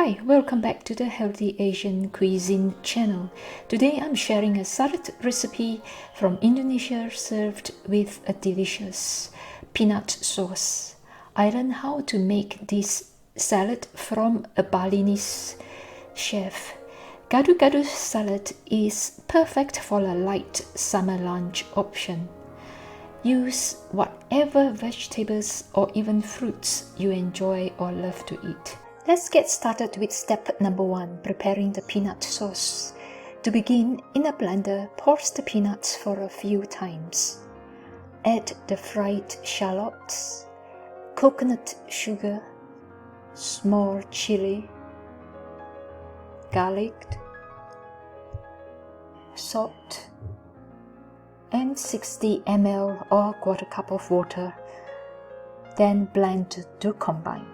Hi, welcome back to the Healthy Asian Cuisine channel. Today I'm sharing a salad recipe from Indonesia served with a delicious peanut sauce. I learned how to make this salad from a Balinese chef. Gado-Gado salad is perfect for a light summer lunch option. Use whatever vegetables or even fruits you enjoy or love to eat. Let's get started with step number 1, preparing the peanut sauce. To begin, in a blender, pulse the peanuts for a few times. Add the fried shallots, coconut sugar, small chili, garlic, salt, and 60 ml or quarter cup of water. Then blend to combine.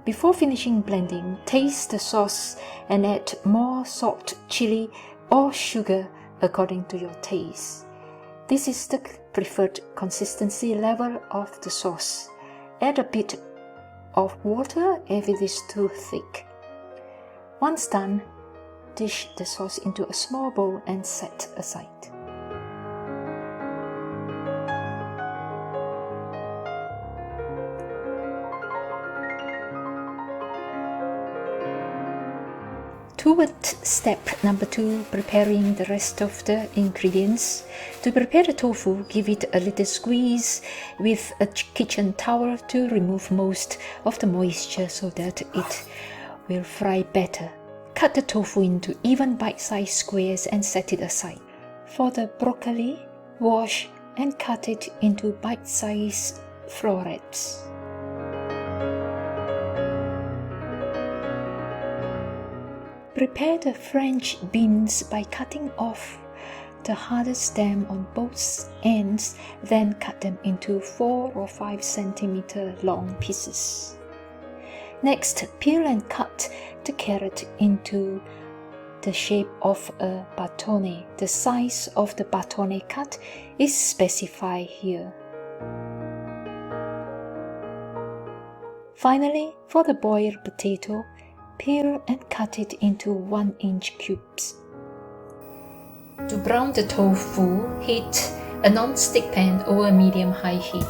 Before finishing blending, taste the sauce and add more salt, chili, or sugar according to your taste. This is the preferred consistency level of the sauce. Add a bit of water if it is too thick. Once done, dish the sauce into a small bowl and set aside. Towards step number 2, preparing the rest of the ingredients. To prepare the tofu, give it a little squeeze with a kitchen towel to remove most of the moisture so that it will fry better. Cut the tofu into even bite-sized squares and set it aside. For the broccoli, wash and cut it into bite-sized florets. Prepare the French beans by cutting off the harder stem on both ends, then cut them into 4 or 5 cm long pieces. Next, peel and cut the carrot into the shape of a batone. The size of the batone cut is specified here. Finally, for the boiled potato, peel and cut it into 1-inch cubes. To brown the tofu, heat a non-stick pan over medium-high heat.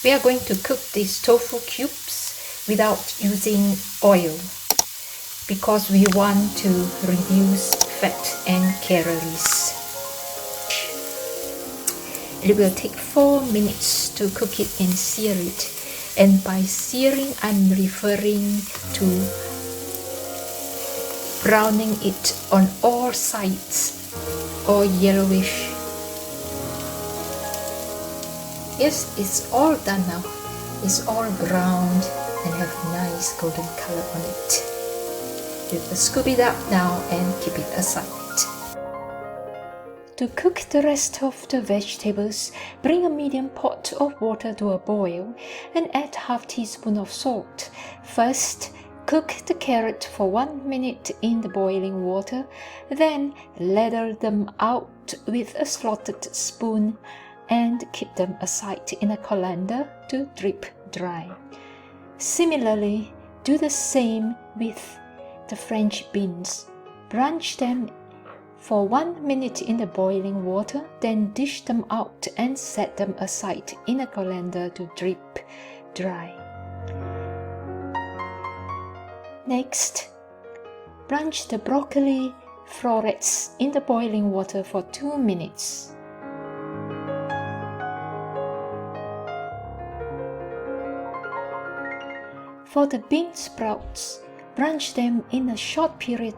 We are going to cook these tofu cubes without using oil because we want to reduce fat and calories. It will take 4 minutes to cook it and sear it. And by searing, I'm referring to browning it on all sides or yellowish. Yes, it's all done now. It's all browned and have nice golden color on it. You will scoop it up now and keep it aside. To cook the rest of the vegetables, bring a medium pot of water to a boil and add half teaspoon of salt. First, cook the carrot for 1 minute in the boiling water, then ladle them out with a slotted spoon and keep them aside in a colander to drip dry. Similarly, do the same with the French beans. Blanch them for 1 minute in the boiling water, then dish them out and set them aside in a colander to drip dry. Next, blanch the broccoli florets in the boiling water for 2 minutes. For the bean sprouts, blanch them in a short period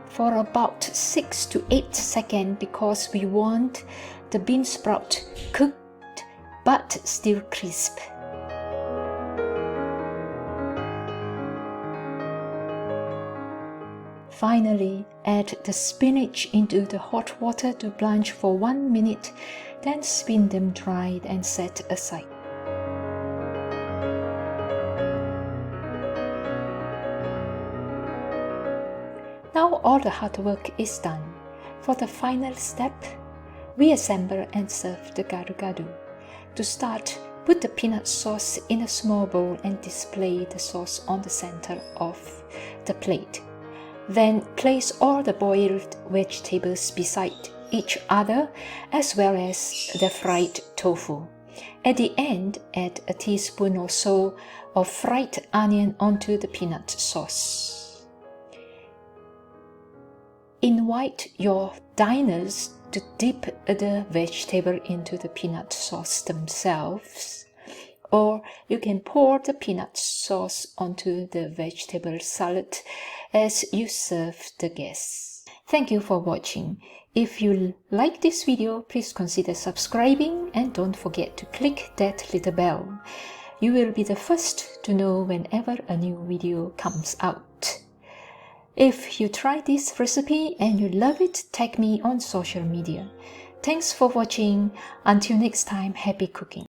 for about 6 to 8 seconds because we want the bean sprout cooked but still crisp. Finally, add the spinach into the hot water to blanch for 1 minute, then spin them dry and set aside. Now all the hard work is done. For the final step, Reassemble and serve the gado-gado. To start, put the peanut sauce in a small bowl and display the sauce on the center of the plate. Then place all the boiled vegetables beside each other as well as the fried tofu. At the end, add a teaspoon or so of fried onion onto the peanut sauce. Invite your diners to dip the vegetable into the peanut sauce themselves, or you can pour the peanut sauce onto the vegetable salad as you serve the guests. Thank you for watching. If you like this video, please consider subscribing and don't forget to click that little bell. You will be the first to know whenever a new video comes out. If you try this recipe and you love it, tag me on social media. Thanks for watching. Until next time, happy cooking.